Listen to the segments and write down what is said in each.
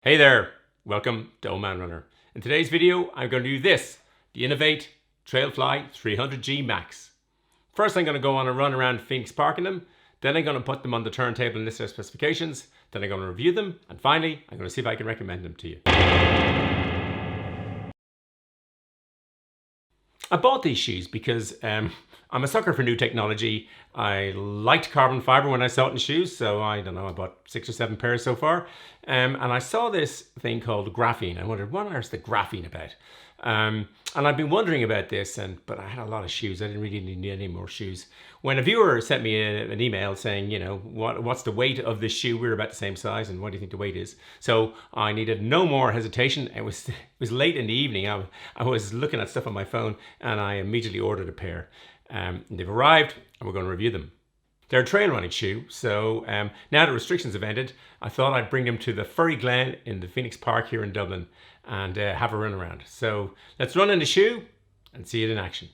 Hey there, welcome to Old Man Runner. In today's video, I'm going to do this, the inov-8 Trailfly 300G Max. First, I'm going to go on a run around Phoenix Park in them, then I'm going to put them on the turntable and list their specifications, then I'm going to review them, and finally, I'm going to see if I can recommend them to you. I bought these shoes because I'm a sucker for new technology. I liked carbon fiber when I saw it in shoes, so I don't know, I bought 6 or 7 pairs so far. And I saw this thing called graphene. I wondered, what on earth is the graphene about? And I've been wondering about this, but I had a lot of shoes. I didn't really need any more shoes. When a viewer sent me an email saying, you know, what's the weight of this shoe? We're about the same size, and what do you think the weight is? So I needed no more hesitation. It was late in the evening. I was looking at stuff on my phone, and I immediately ordered a pair. They've arrived, and we're going to review them. They're a trail running shoe, so now that restrictions have ended, I thought I'd bring them to the Furry Glen in the Phoenix Park here in Dublin and have a run around. So let's run in the shoe and see it in action.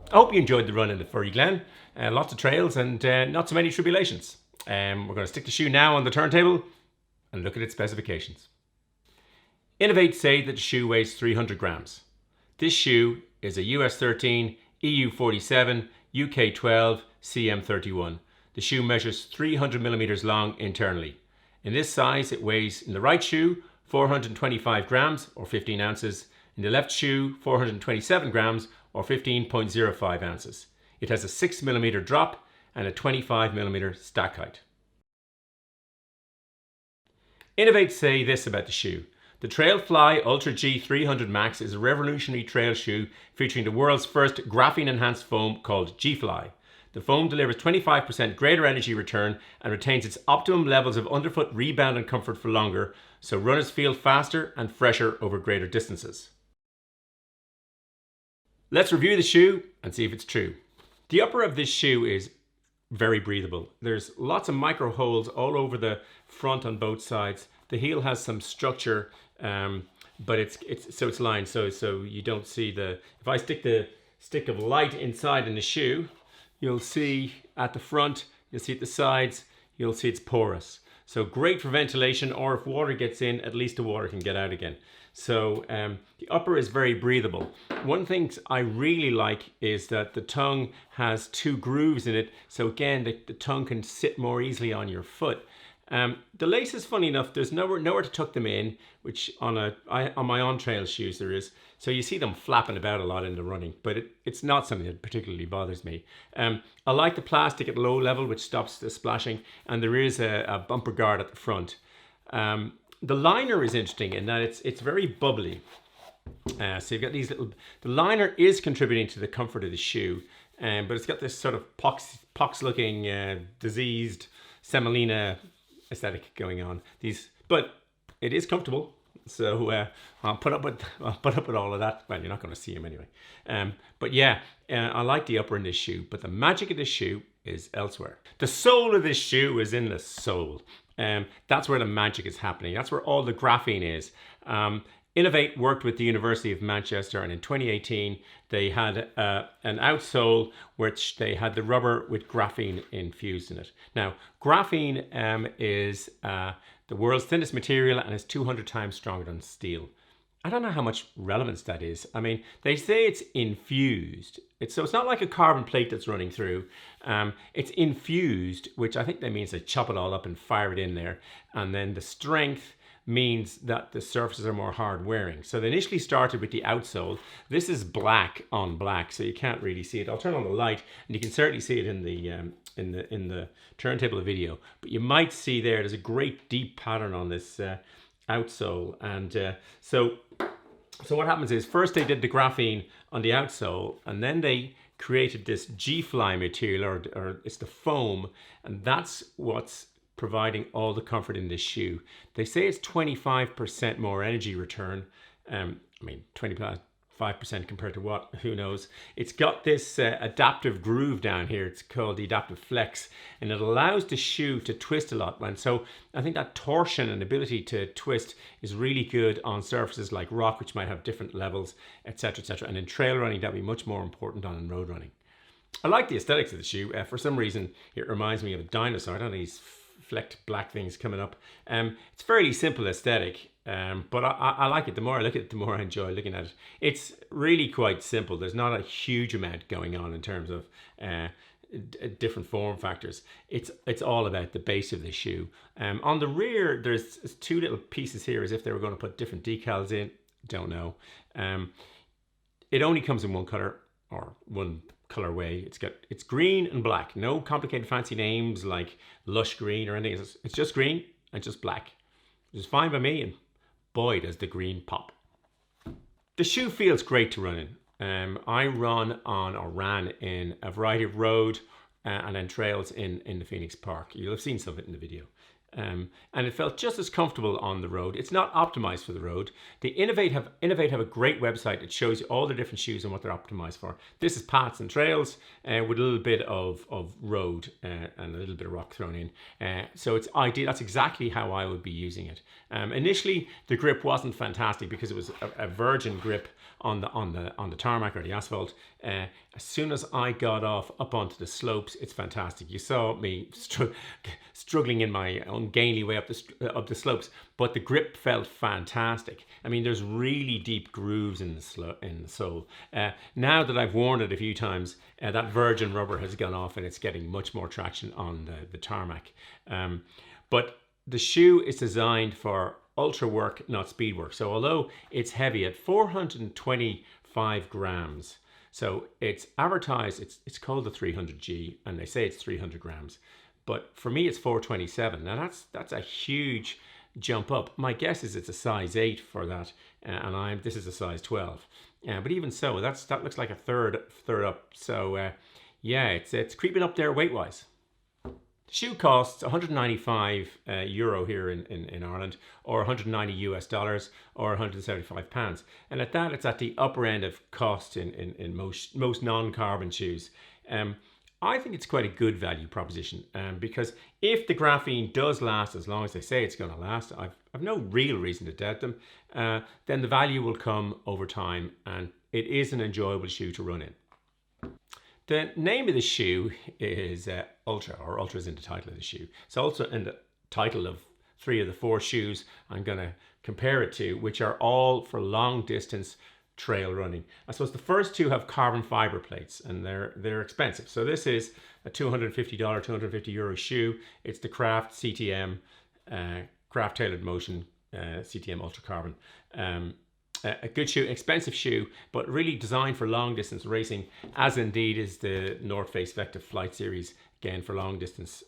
I hope you enjoyed the run in the Furry Glen. Lots of trails and not so many tribulations. We're going to stick the shoe now on the turntable and look at its specifications. inov-8 say that the shoe weighs 300 grams. This shoe is a US 13, EU 47, UK 12, CM 31. The shoe measures 300 millimeters long internally. In this size, it weighs, in the right shoe, 425 grams or 15 ounces. In the left shoe, 427 grams or 15.05 ounces. It has a 6mm drop and a 25mm stack height. inov-8 say this about the shoe. The Trailfly Ultra G 300 Max is a revolutionary trail shoe featuring the world's first graphene enhanced foam called G-Fly. The foam delivers 25% greater energy return and retains its optimum levels of underfoot rebound and comfort for longer, so runners feel faster and fresher over greater distances. Let's review the shoe and see if it's true. The upper of this shoe is very breathable. There's lots of micro holes all over the front on both sides. The heel has some structure, but it's lined so you don't see the. If I stick the stick of light inside in the shoe, you'll see at the front, you'll see at the sides, you'll see it's porous. So great for ventilation, or if water gets in, at least the water can get out again. So the upper is very breathable. One thing I really like is that the tongue has 2 grooves in it. So again, the tongue can sit more easily on your foot. The laces, funny enough, there's nowhere to tuck them in, which on my on-trail shoes there is. So you see them flapping about a lot in the running, but it's not something that particularly bothers me. I like the plastic at low level, which stops the splashing, and there is a bumper guard at the front. The liner is interesting in that it's very bubbly. So you've got these little. The liner is contributing to the comfort of the shoe, but it's got this sort of pox-looking, diseased semolina aesthetic going on. But it is comfortable. So I'll put up with all of that. Well, you're not going to see them anyway. But yeah, I like the upper in this shoe. But the magic of this shoe is elsewhere. The soul of this shoe is in the sole. That's where the magic is happening. That's where all the graphene is. inov-8 worked with the University of Manchester, and in 2018 they had an outsole which they had the rubber with graphene infused in it. Now, graphene is the world's thinnest material and is 200 times stronger than steel. I don't know how much relevance that is. I mean, they say it's infused. So it's not like a carbon plate that's running through. It's infused, which I think that means they chop it all up and fire it in there. And then the strength means that the surfaces are more hard wearing. So they initially started with the outsole. This is black on black, so you can't really see it. I'll turn on the light, and you can certainly see it in the turntable video. But you might see there's a great deep pattern on this outsole, and so what happens is first they did the graphene on the outsole, and then they created this G-fly material, or it's the foam, and that's what's providing all the comfort in this shoe. They say it's 25% more energy return. I mean, 25% compared to what? Who knows? It's got this adaptive groove down here. It's called the adaptive flex, and it allows the shoe to twist a lot. And so I think that torsion and ability to twist is really good on surfaces like rock, which might have different levels, etc., etc. And in trail running, that'd be much more important than in road running. I like the aesthetics of the shoe. For some reason, it reminds me of a dinosaur. I don't know, these flecked black things coming up. It's fairly simple aesthetic. But I like it. The more I look at it, the more I enjoy looking at it. It's really quite simple. There's not a huge amount going on in terms of different form factors. It's all about the base of the shoe. On the rear, there's 2 little pieces here as if they were going to put different decals in. Don't know. It only comes in one color, or one colorway. It's green and black. No complicated fancy names like lush green or anything. It's just green and just black, which is fine by me. And boy, does the green pop. The shoe feels great to run in. I ran in a variety of road and then trails in the Phoenix Park. You'll have seen some of it in the video. And it felt just as comfortable on the road. It's not optimized for the road. The inov-8 have a great website that shows you all the different shoes and what they're optimized for. This is paths and trails with a little bit of road and a little bit of rock thrown in. So it's ideal. That's exactly how I would be using it. Initially, the grip wasn't fantastic because it was a virgin grip on the tarmac or the asphalt. As soon as I got off up onto the slopes, it's fantastic. You saw me struggling in my ungainly way up the slopes, but the grip felt fantastic. I mean, there's really deep grooves in the sole. Now that I've worn it a few times, that virgin rubber has gone off, and it's getting much more traction on the tarmac. But the shoe is designed for ultra work, not speed work. So although it's heavy at 425 grams, so it's advertised, it's called the 300G, and they say it's 300 grams. But for me, it's 427. Now that's a huge jump up. My guess is it's a size 8 for that, and this is a size 12. But even so, that looks like a third up. So yeah, it's creeping up there weight-wise. The shoe costs 195 euro here in Ireland, or 190 US dollars, or 175 pounds. And at that, it's at the upper end of cost in most non-carbon shoes. I think it's quite a good value proposition, because if the graphene does last as long as they say it's going to last, I've no real reason to doubt them, then the value will come over time, and it is an enjoyable shoe to run in. The name of the shoe is Ultra, or Ultra is in the title of the shoe. It's also in the title of three of the four shoes I'm going to compare it to, which are all for long distance trail running. I suppose the first two have carbon fiber plates, and they're expensive. So this is a $250, €250 shoe. It's the Craft CTM, Craft Tailored Motion CTM Ultra Carbon. A good shoe, expensive shoe, but really designed for long distance racing, as indeed is the North Face Vective Flight Series, again for long distance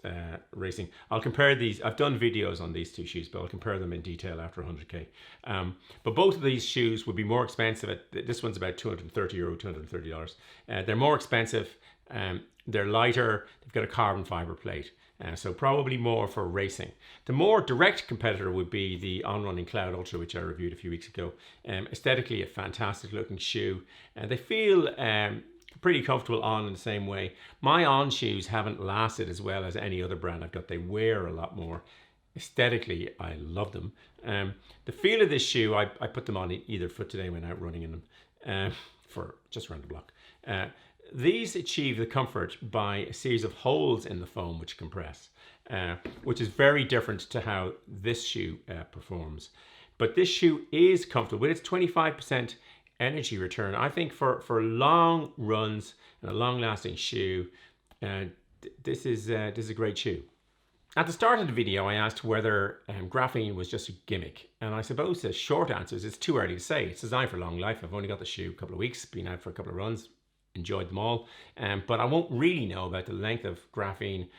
racing. I'll compare these. I've done videos on these two shoes, but I'll compare them in detail after 100k. But both of these shoes would be more expensive. This one's about €230, $230. They're more expensive. They're lighter. They've got a carbon fiber plate. So probably more for racing. The more direct competitor would be the On Running Cloud Ultra, which I reviewed a few weeks ago. Aesthetically, a fantastic looking shoe. They feel pretty comfortable on in the same way. My On shoes haven't lasted as well as any other brand I've got. They wear a lot more. Aesthetically, I love them. The feel of this shoe, I put them on either foot today when out running in them for just around the block. These achieve the comfort by a series of holes in the foam which compress, which is very different to how this shoe performs. But this shoe is comfortable with its 25% energy return. I think for long runs and a long-lasting shoe, this is a great shoe. At the start of the video, I asked whether graphene was just a gimmick, and I suppose the short answer is it's too early to say. It's designed for long life. I've only got the shoe a couple of weeks, been out for a couple of runs, enjoyed them all, but I won't really know about the length of graphene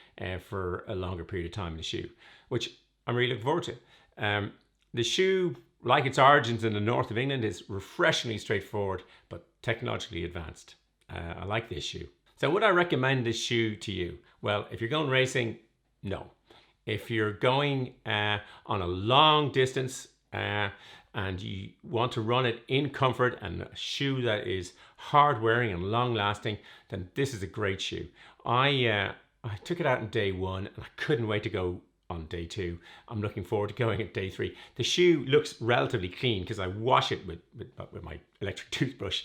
for a longer period of time in the shoe, which I'm really looking forward to. The shoe, like its origins in the north of England, is refreshingly straightforward but technologically advanced. I like this shoe. So would I recommend this shoe to you? Well, if you're going racing, no. If you're going on a long distance and you want to run it in comfort and a shoe that is hard wearing and long lasting, then this is a great shoe. I took it out on day one and I couldn't wait to go on day two. I'm looking forward to going at day three. The shoe looks relatively clean because I wash it with my electric toothbrush.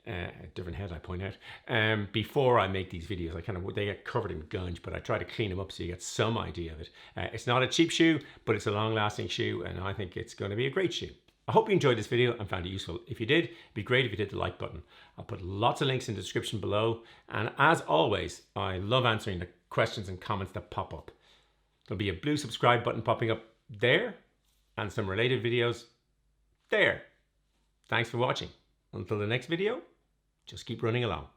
A different head, I point out. Before I make these videos, they get covered in gunge, but I try to clean them up so you get some idea of it. It's not a cheap shoe, but it's a long-lasting shoe, and I think it's going to be a great shoe. I hope you enjoyed this video and found it useful. If you did, it'd be great if you hit the like button. I'll put lots of links in the description below, and as always, I love answering the questions and comments that pop up. There'll be a blue subscribe button popping up there, and some related videos there. Thanks for watching. Until the next video, just keep running along.